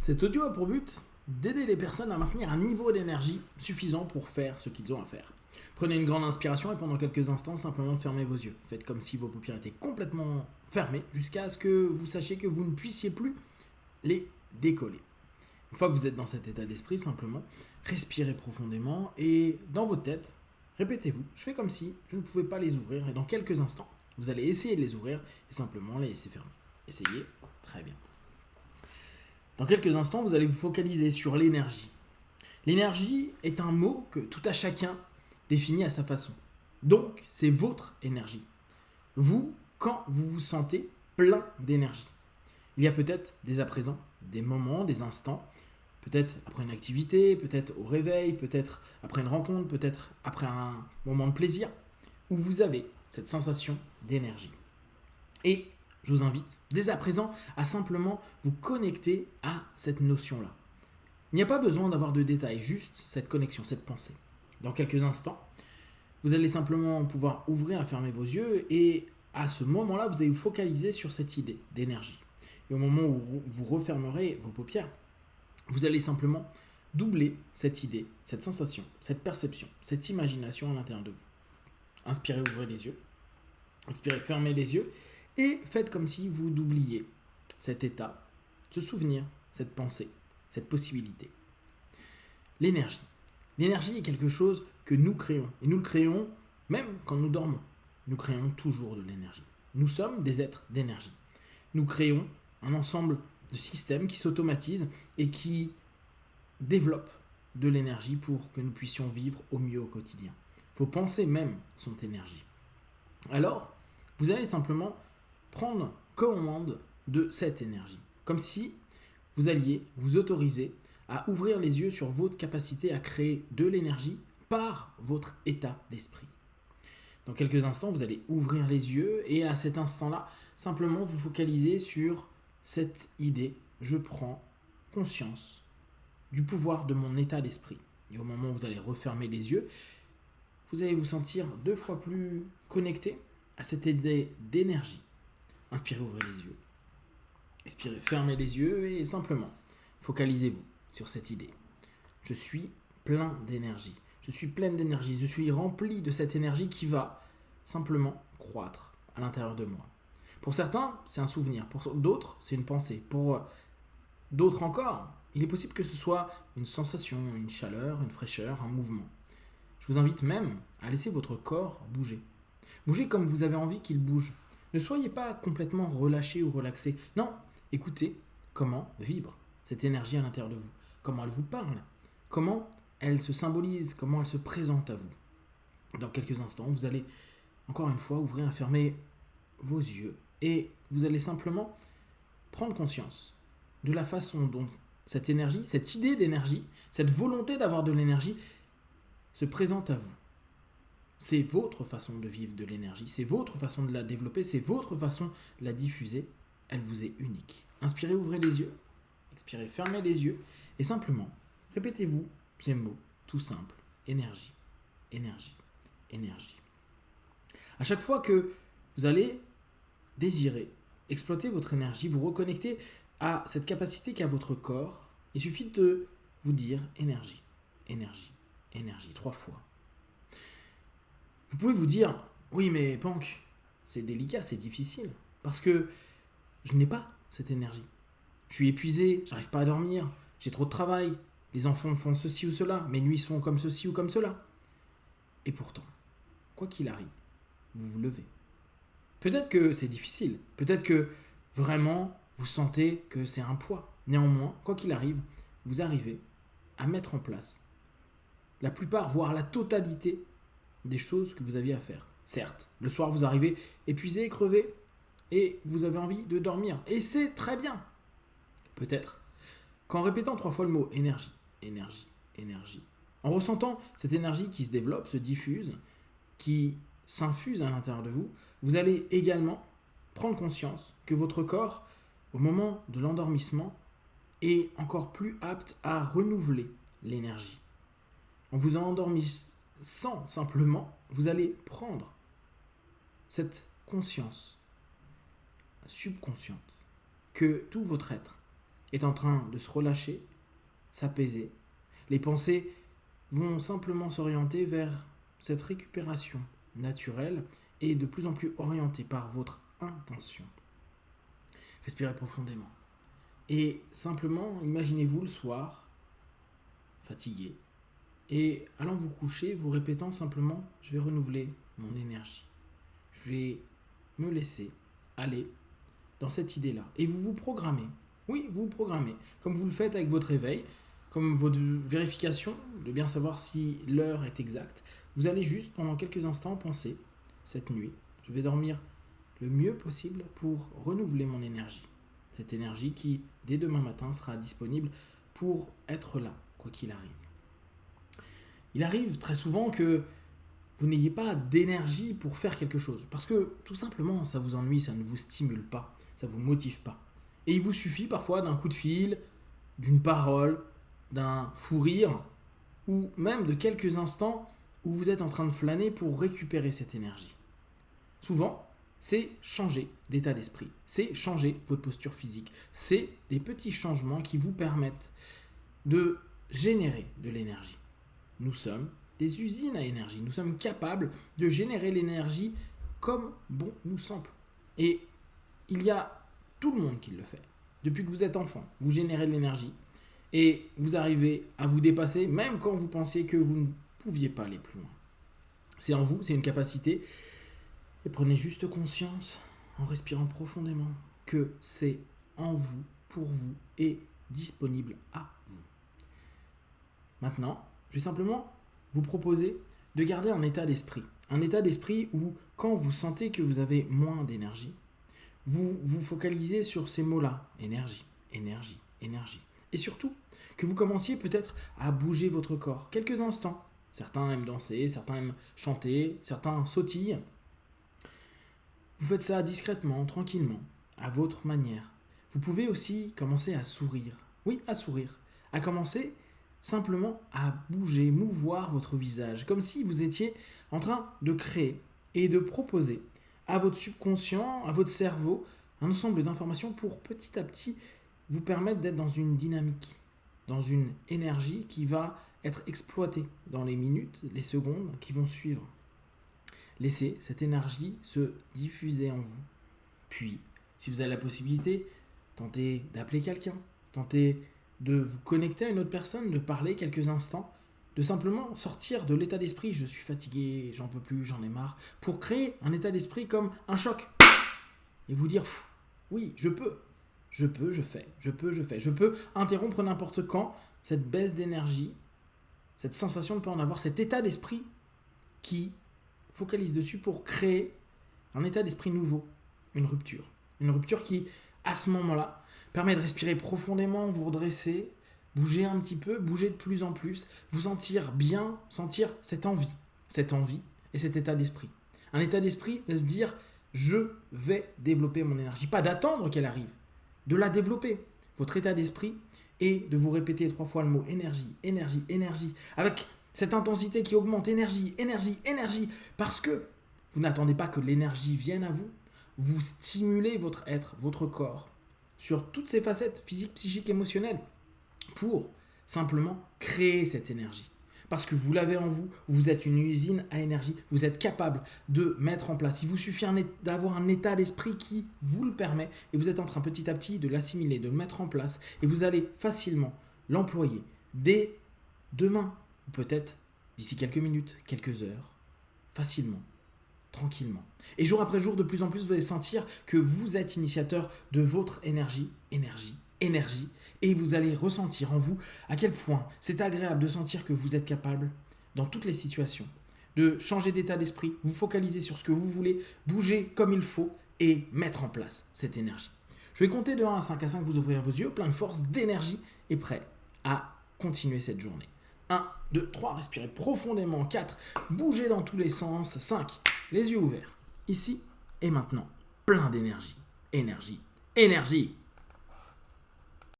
Cet audio a pour but d'aider les personnes à maintenir un niveau d'énergie suffisant pour faire ce qu'ils ont à faire. Prenez une grande inspiration et pendant quelques instants, simplement fermez vos yeux. Faites comme si vos paupières étaient complètement fermées jusqu'à ce que vous sachiez que vous ne puissiez plus les décoller. Une fois que vous êtes dans cet état d'esprit, simplement respirez profondément et dans votre tête, répétez-vous, je fais comme si je ne pouvais pas les ouvrir et dans quelques instants, vous allez essayer de les ouvrir et simplement les laisser fermer. Essayez, très bien. Dans quelques instants, vous allez vous focaliser sur l'énergie. L'énergie est un mot que tout à chacun définit à sa façon. Donc, c'est votre énergie. Vous, quand vous vous sentez plein d'énergie. Il y a peut-être dès à présent des moments, des instants, peut-être après une activité, peut-être au réveil, peut-être après une rencontre, peut-être après un moment de plaisir, où vous avez cette sensation d'énergie. Et je vous invite dès à présent à simplement vous connecter à cette notion-là. Il n'y a pas besoin d'avoir de détails, juste cette connexion, cette pensée. Dans quelques instants, vous allez simplement pouvoir ouvrir et fermer vos yeux et à ce moment-là, vous allez vous focaliser sur cette idée d'énergie. Et au moment où vous refermerez vos paupières, vous allez simplement doubler cette idée, cette sensation, cette perception, cette imagination à l'intérieur de vous. Inspirez, ouvrez les yeux. Expirez, fermez les yeux et faites comme si vous doubliez cet état, ce souvenir, cette pensée, cette possibilité. L'énergie. L'énergie est quelque chose que nous créons. Et nous le créons même quand nous dormons. Nous créons toujours de l'énergie. Nous sommes des êtres d'énergie. Nous créons un ensemble de systèmes qui s'automatisent et qui développent de l'énergie pour que nous puissions vivre au mieux au quotidien. Vos pensées même sont énergie. Alors, vous allez simplement prendre commande de cette énergie. Comme si vous alliez vous autoriser à ouvrir les yeux sur votre capacité à créer de l'énergie par votre état d'esprit. Dans quelques instants, vous allez ouvrir les yeux et à cet instant-là, simplement vous focaliser sur cette idée. Je prends conscience du pouvoir de mon état d'esprit. Et au moment où vous allez refermer les yeux, vous allez vous sentir 2 fois plus connecté à cette idée d'énergie. Inspirez, ouvrez les yeux. Expirez, fermez les yeux et simplement focalisez-vous sur cette idée. Je suis plein d'énergie. Je suis pleine d'énergie. Je suis rempli de cette énergie qui va simplement croître à l'intérieur de moi. Pour certains, c'est un souvenir. Pour d'autres, c'est une pensée. Pour d'autres encore, il est possible que ce soit une sensation, une chaleur, une fraîcheur, un mouvement. Je vous invite même à laisser votre corps bouger. Bougez comme vous avez envie qu'il bouge. Ne soyez pas complètement relâché ou relaxé. Non, écoutez comment vibre cette énergie à l'intérieur de vous. Comment elle vous parle. Comment elle se symbolise. Comment elle se présente à vous. Dans quelques instants, vous allez encore une fois ouvrir et fermer vos yeux. Et vous allez simplement prendre conscience de la façon dont cette énergie, cette idée d'énergie, cette volonté d'avoir de l'énergie se présente à vous. C'est votre façon de vivre de l'énergie, c'est votre façon de la développer, c'est votre façon de la diffuser. Elle vous est unique. Inspirez, ouvrez les yeux. Expirez, fermez les yeux. Et simplement, répétez-vous ces mots tout simples. Énergie, énergie, énergie. À chaque fois que vous allez désirer exploiter votre énergie, vous reconnecter à cette capacité qu'a votre corps, il suffit de vous dire énergie, énergie, énergie, 3 fois. Vous pouvez vous dire, oui mais Pank, c'est délicat, c'est difficile, parce que je n'ai pas cette énergie. Je suis épuisé, j'arrive pas à dormir, j'ai trop de travail, les enfants font ceci ou cela, mes nuits sont comme ceci ou comme cela. Et pourtant, quoi qu'il arrive, vous vous levez. Peut-être que c'est difficile, peut-être que vraiment vous sentez que c'est un poids. Néanmoins, quoi qu'il arrive, vous arrivez à mettre en place la plupart, voire la totalité des choses que vous aviez à faire. Certes, le soir vous arrivez épuisé, crevé, et vous avez envie de dormir. Et c'est très bien. Peut-être qu'en répétant 3 fois le mot énergie, énergie, énergie, en ressentant cette énergie qui se développe, se diffuse, qui s'infuse à l'intérieur de vous, vous allez également prendre conscience que votre corps, au moment de l'endormissement, est encore plus apte à renouveler l'énergie. En vous endormissant simplement, vous allez prendre cette conscience subconsciente que tout votre être est en train de se relâcher, s'apaiser. Les pensées vont simplement s'orienter vers cette récupération naturelle et de plus en plus orientée par votre intention. Respirez profondément. Et simplement, imaginez-vous le soir, fatigué, et allant vous coucher, vous répétant simplement « Je vais renouveler mon énergie. Je vais me laisser aller dans cette idée-là. » Et vous vous programmez. Oui, vous vous programmez. Comme vous le faites avec votre réveil, comme votre vérification, de bien savoir si l'heure est exacte. Vous allez juste, pendant quelques instants, penser « Cette nuit, je vais dormir le mieux possible pour renouveler mon énergie. » Cette énergie qui, dès demain matin, sera disponible pour être là, quoi qu'il arrive. Il arrive très souvent que vous n'ayez pas d'énergie pour faire quelque chose. Parce que, tout simplement, ça vous ennuie, ça ne vous stimule pas, ça ne vous motive pas. Et il vous suffit parfois d'un coup de fil, d'une parole, d'un fou rire, ou même de quelques instants où vous êtes en train de flâner pour récupérer cette énergie. Souvent, c'est changer d'état d'esprit, c'est changer votre posture physique. C'est des petits changements qui vous permettent de générer de l'énergie. Nous sommes des usines à énergie, nous sommes capables de générer l'énergie comme bon nous semble. Et il y a tout le monde qui le fait. Depuis que vous êtes enfant, vous générez de l'énergie et vous arrivez à vous dépasser même quand vous pensiez que vous ne pouviez pas aller plus loin. C'est en vous, c'est une capacité. Et prenez juste conscience, en respirant profondément, que c'est en vous, pour vous et disponible à vous. Maintenant, je vais simplement vous proposer de garder un état d'esprit. Un état d'esprit où, quand vous sentez que vous avez moins d'énergie, vous vous focalisez sur ces mots-là. Énergie, énergie, énergie. Et surtout, que vous commenciez peut-être à bouger votre corps quelques instants. Certains aiment danser, certains aiment chanter, certains sautillent. Vous faites ça discrètement, tranquillement, à votre manière. Vous pouvez aussi commencer à sourire. Oui, à sourire. À commencer simplement à bouger, mouvoir votre visage, comme si vous étiez en train de créer et de proposer à votre subconscient, à votre cerveau, un ensemble d'informations pour petit à petit vous permettre d'être dans une dynamique, dans une énergie qui va être exploitée dans les minutes, les secondes qui vont suivre. Laissez cette énergie se diffuser en vous. Puis, si vous avez la possibilité, tentez d'appeler quelqu'un, tentez de vous connecter à une autre personne, de parler quelques instants, de simplement sortir de l'état d'esprit « je suis fatigué, j'en peux plus, j'en ai marre », pour créer un état d'esprit comme un choc et vous dire « oui, je peux, je fais, je peux interrompre n'importe quand cette baisse d'énergie, cette sensation de ne pas en avoir, cet état d'esprit qui focalise dessus pour créer un état d'esprit nouveau, une rupture. Une rupture qui, à ce moment-là, permet de respirer profondément, vous redresser, bouger un petit peu, bouger de plus en plus, vous sentir bien, sentir cette envie et cet état d'esprit. Un état d'esprit de se dire « je vais développer mon énergie ». Pas d'attendre qu'elle arrive, de la développer. Votre état d'esprit est de vous répéter 3 fois le mot « énergie, énergie, énergie » avec cette intensité qui augmente, énergie, énergie, énergie, parce que vous n'attendez pas que l'énergie vienne à vous, vous stimulez votre être, votre corps, sur toutes ses facettes, physiques, psychiques, émotionnelles, pour simplement créer cette énergie. Parce que vous l'avez en vous, vous êtes une usine à énergie, vous êtes capable de mettre en place. Il vous suffit d'avoir un état d'esprit qui vous le permet, et vous êtes en train petit à petit de l'assimiler, de le mettre en place, et vous allez facilement l'employer dès demain, ou peut-être d'ici quelques minutes, quelques heures, facilement, tranquillement. Et jour après jour, de plus en plus, vous allez sentir que vous êtes initiateur de votre énergie, et vous allez ressentir en vous à quel point c'est agréable de sentir que vous êtes capable, dans toutes les situations, de changer d'état d'esprit, vous focaliser sur ce que vous voulez, bouger comme il faut et mettre en place cette énergie. Je vais compter de 1 à 5. À 5, vous ouvrirez vos yeux, plein de force, d'énergie et prêt à continuer cette journée. 1, 2, 3, respirez profondément. 4, bougez dans tous les sens. 5, les yeux ouverts. Ici et maintenant, plein d'énergie. Énergie, énergie.